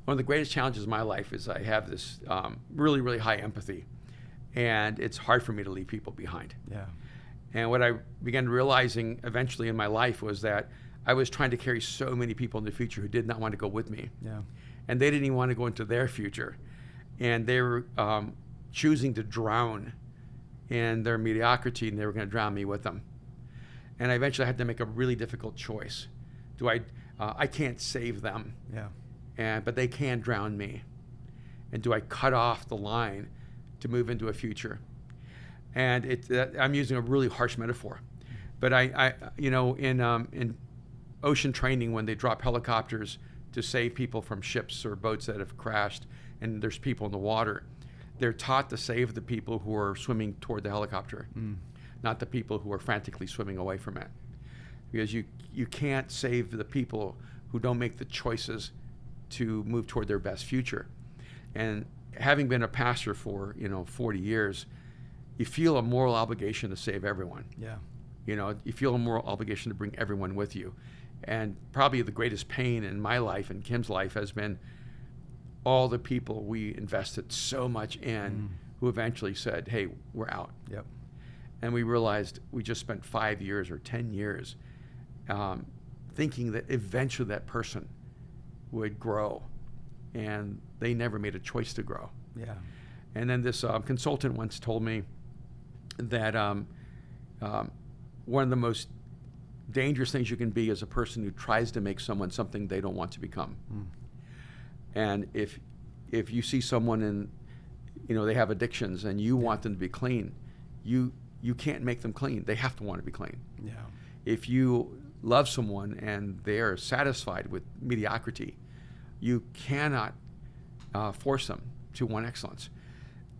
one of the greatest challenges in my life is I have this really, really high empathy, and it's hard for me to leave people behind. Yeah. And what I began realizing eventually in my life was that I was trying to carry so many people in the future who did not want to go with me. Yeah. And they didn't even want to go into their future. And they were choosing to drown in their mediocrity, and they were going to drown me with them. And I eventually had to make a really difficult choice. I can't save them, but they can drown me. And do I cut off the line to move into a future? And I'm using a really harsh metaphor, but in ocean training, when they drop helicopters to save people from ships or boats that have crashed, and there's people in the water, they're taught to save the people who are swimming toward the helicopter, not the people who are frantically swimming away from it. Because you can't save the people who don't make the choices to move toward their best future. And having been a pastor for 40 years, you feel a moral obligation to save everyone. Yeah. You feel a moral obligation to bring everyone with you. And probably the greatest pain in my life and Kim's life has been all the people we invested so much in who eventually said, hey, we're out. Yep. And we realized we just spent 5 years or 10 years thinking that eventually that person would grow, and they never made a choice to grow. Yeah. And then this consultant once told me that one of the most dangerous things you can be is a person who tries to make someone something they don't want to become. And if you see someone and they have addictions and you want them to be clean, you can't make them clean. They have to want to be clean. Yeah. If you love someone and they are satisfied with mediocrity, you cannot force them to want excellence.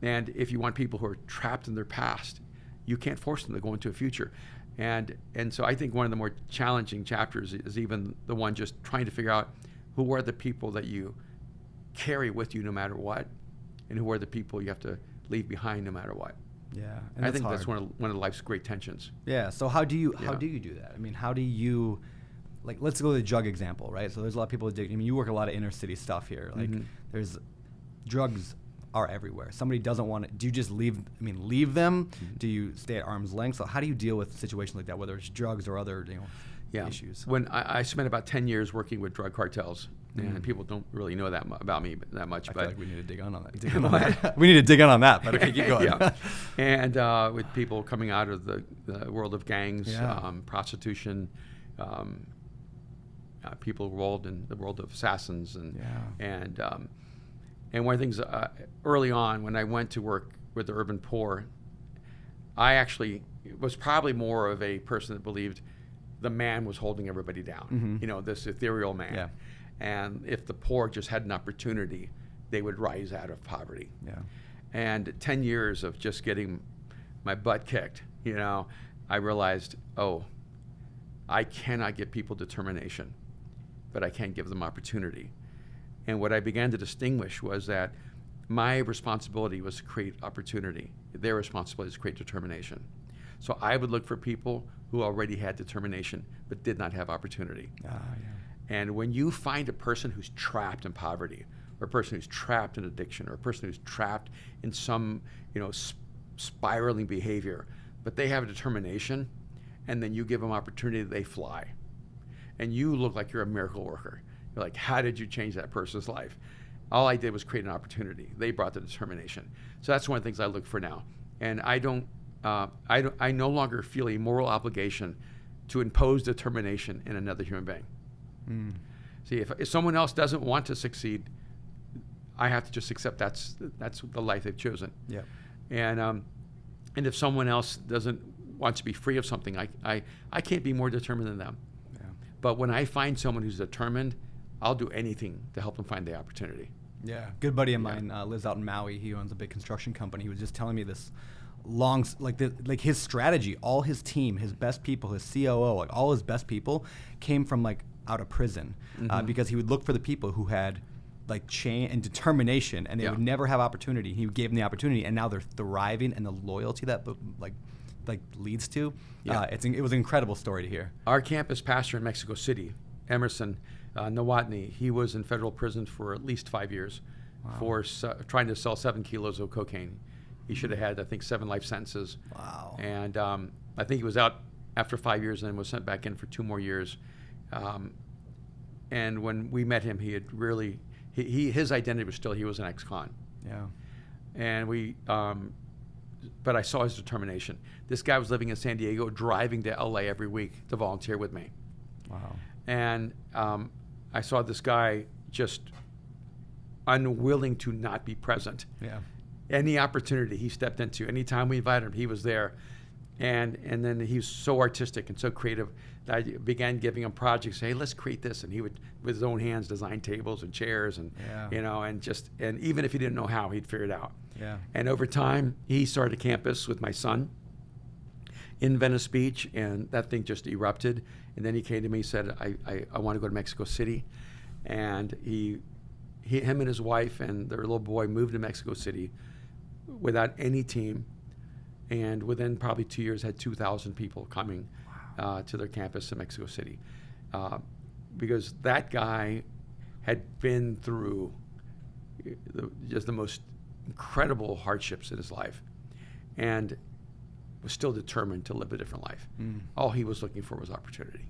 And if you want people who are trapped in their past, you can't force them to go into a future. And so I think one of the more challenging chapters is even the one just trying to figure out who are the people that you carry with you no matter what, and who are the people you have to leave behind no matter what. Yeah, and I think that's one of life's great tensions. Yeah. So how do you do that? I mean, how do you, let's go to the drug example, right? So there's a lot of people addicted. I mean, you work a lot of inner city stuff here. There's drugs are everywhere. Somebody doesn't want it. Do you just leave them? Do you stay at arm's length? So how do you deal with situations like that, whether it's drugs or other issues? When I spent about 10 years working with drug cartels, and people don't really know that about me that much. I feel like we need to dig in on that. We need to dig in on that, but okay, keep going. Yeah. And with people coming out of the world of gangs, prostitution, people involved in the world of assassins, and one of the things early on when I went to work with the urban poor, I actually was probably more of a person that believed the man was holding everybody down, this ethereal man. Yeah. And if the poor just had an opportunity, they would rise out of poverty. Yeah. And 10 years of just getting my butt kicked, I realized, I cannot give people determination, but I can give them opportunity. And what I began to distinguish was that my responsibility was to create opportunity. Their responsibility is to create determination. So I would look for people who already had determination but did not have opportunity. And when you find a person who's trapped in poverty, or a person who's trapped in addiction, or a person who's trapped in some spiraling behavior, but they have a determination, and then you give them opportunity, they fly. And you look like you're a miracle worker. You're like, how did you change that person's life? All I did was create an opportunity. They brought the determination. So that's one of the things I look for now. And I no longer feel a moral obligation to impose determination in another human being. See, if someone else doesn't want to succeed, I have to just accept that's the life they've chosen. Yeah. And if someone else doesn't want to be free of something, I can't be more determined than them. Yeah. But when I find someone who's determined, I'll do anything to help them find the opportunity. Yeah. Good buddy of mine lives out in Maui. He owns a big construction company. He was just telling me this his strategy, all his team, his best people, his COO, all his best people came from out of prison, because he would look for the people who had chain and determination, and they would never have opportunity. He gave them the opportunity, and now they're thriving, and the loyalty that leads to. It was an incredible story to hear. Our campus pastor in Mexico City, Emerson, Nowotny, he was in federal prison for at least 5 years for trying to sell 7 kilos of cocaine. He should have had, I think, 7 life sentences. Wow. And I think he was out after 5 years and then was sent back in for 2 more years. And when we met him, he had really, his identity was still he was an ex-con. Yeah. And but I saw his determination. This guy was living in San Diego, driving to LA every week to volunteer with me. Wow. And I saw this guy just unwilling to not be present. Yeah. Any opportunity he stepped into, anytime we invited him, he was there. And then he was so artistic and so creative that I began giving him projects. Hey, let's create this, and he would, with his own hands, design tables and chairs, and and even if he didn't know how, he'd figure it out. Yeah. And over time, he started a campus with my son in Venice Beach, and that thing just erupted. And then he came to me and said, I want to go to Mexico City. And him and his wife and their little boy moved to Mexico City without any team. And within probably 2 years, had 2,000 people coming to their campus in Mexico City. Because that guy had been through just the most incredible hardships in his life and was still determined to live a different life. All he was looking for was opportunity.